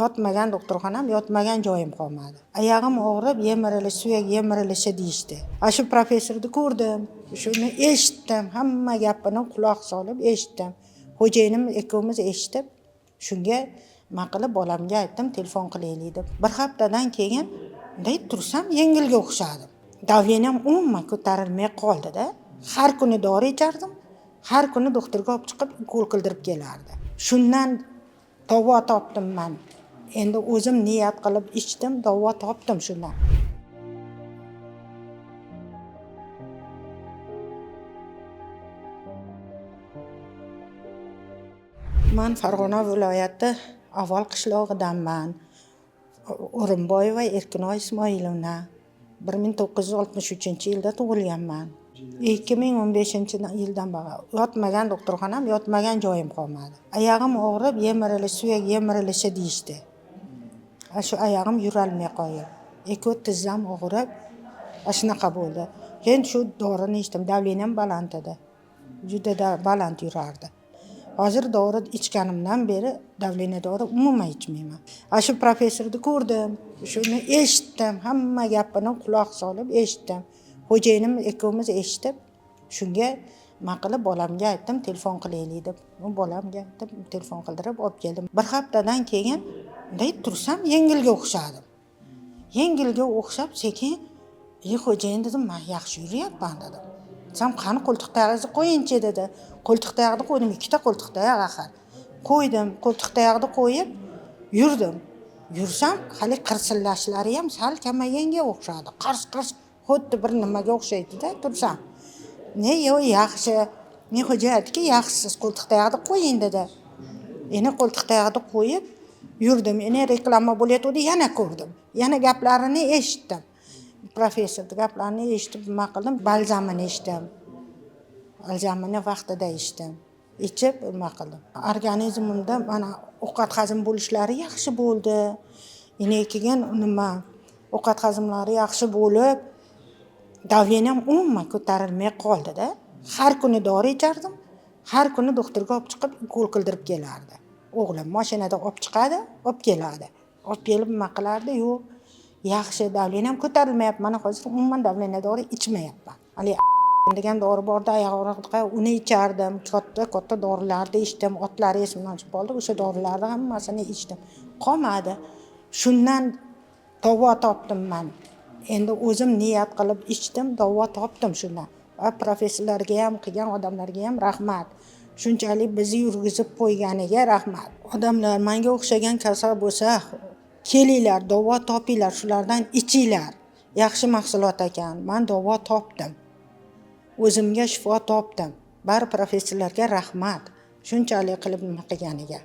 yotmagan doktorxonam, yotmagan joyim qolmadi. Oyog'im og'rib, yemirilish, suyak yemirilishi deyishdi. Shu professorni ko'rdim, shuni eshitdim, hamma gapini quloq solib eshitdim. Xo'jayinim ikkovimiz eshitib, shunga nima qilib bolamga aytdim, telefon qilaylik deb. Bir haftadan keyin bunday tursam yengilga o'xshadim. Davleniyam umuman ko'tarilmay qoldi-da. Har kuni dori ichardim, har kuni doktorga olib chiqib ukol qildirib kelardi. Shundan davo topdim men. Endi o'zim niyat qilib ichdim, davo topdim shundan. Men Farg'ona viloyati Avval qishlog'idanman. O'rinboyeva Erkinoy Ismoilovna. 1963-yilda tug'ilganman. 2015-yildan boshlab yotmagan doktorxonam, yotmagan joyim qolmadi. Oyog'im og'rib, yemirilish, suyak yemirilishi deyishdi. Shu oyog'im yurolmay qoldi. Ikki tizzam og'rib, shunaqa bo'ldi. Keyin shu dorini ichdim, davleniyam baland edi. Juda baland yurardi. Hozir dori ichganimdan beri davleniya dori umuman ichmayman. Shu professorni ko'rdim, shuni eshitdim, hamma gapini quloq solib eshitdim. Xo'jayinim ikkovimiz eshitib, shunga nima qilib bolamga aytdim, telefon qilaylik deb. Bolamga aytdim, telefon qildirib olib keldim. Bir haftadan keyin bunday tursam yengilga o'xshadim. Yengilga o'xshab sekin, xo'jayin dedim, men yaxshi yuryapman dedim. Sam qani qo'ltiq tayog'ingizni qo'yingchi dedi. Qo'ltiq tayoqni qo'ydim, ikkita qo'ltiq tayoq axir. Qo'ydim, qo'ltiq tayoqni qo'yib yurdim. Yursam, hali qirsillashlari ham sal kamayganga o'xshadi. Qars xuddi bir nimaga o'xshaydi-da, tursam. Yaxshi. Men xo'jayin aytdiki, yaxshisiz, qo'ltiq tayoqni qo'ying dedi. Endi qo'ltiq tayoqni qo'yib yurdim. Endi reklama bo'layotdi, yana ko'rdim. Yana gaplarini eshitdim. Professorning gaplarini eshitib, nima qildim? Balzamini ichdim. Balzamini vaqtida ichdim. Ichib, nima qildim? Organizmimda mana ovqat hazm bo'lishlari yaxshi bo'ldi. Keyin ovqat hazmlari yaxshi bo'lib, davleniyam umuman ko'tarilmay qoldi-da. Har kuni dori ichardim, har kuni doktorga olib chiqib ukol qildirib kelardi. O'g'lim mashinada olib chiqadi, olib keladi. Olib kelib nima qilardi? Yo'q, yaxshi, davleniyam ko'tarilmayapti. Mana hozir umuman davleniya dori ichmayapman. Hali degan dori borda, oyoq og'riqqa uni ichardim. Katta dorilarni ichdim. Otlari esimdan chiqib qoldi. O'sha dorilarni hammasini ichdim. Qolmadi. Shundan davo topdim men. Endi o'zim niyat qilib ichdim, davo topdim shundan. Professorlarga ham, qilgan odamlarga ham rahmat. Shunchalik bizni yurgizib qo'yganiga rahmat. Odamlar menga o'xshagan kasal bo'lsa, kelinglar, davo topinglar, shulardan ichinglar. Yaxshi mahsulot ekan. Men davo topdim. O'zimga shifo topdim. Bar professorlarga rahmat. Shunchalik qilib nima qilganiga.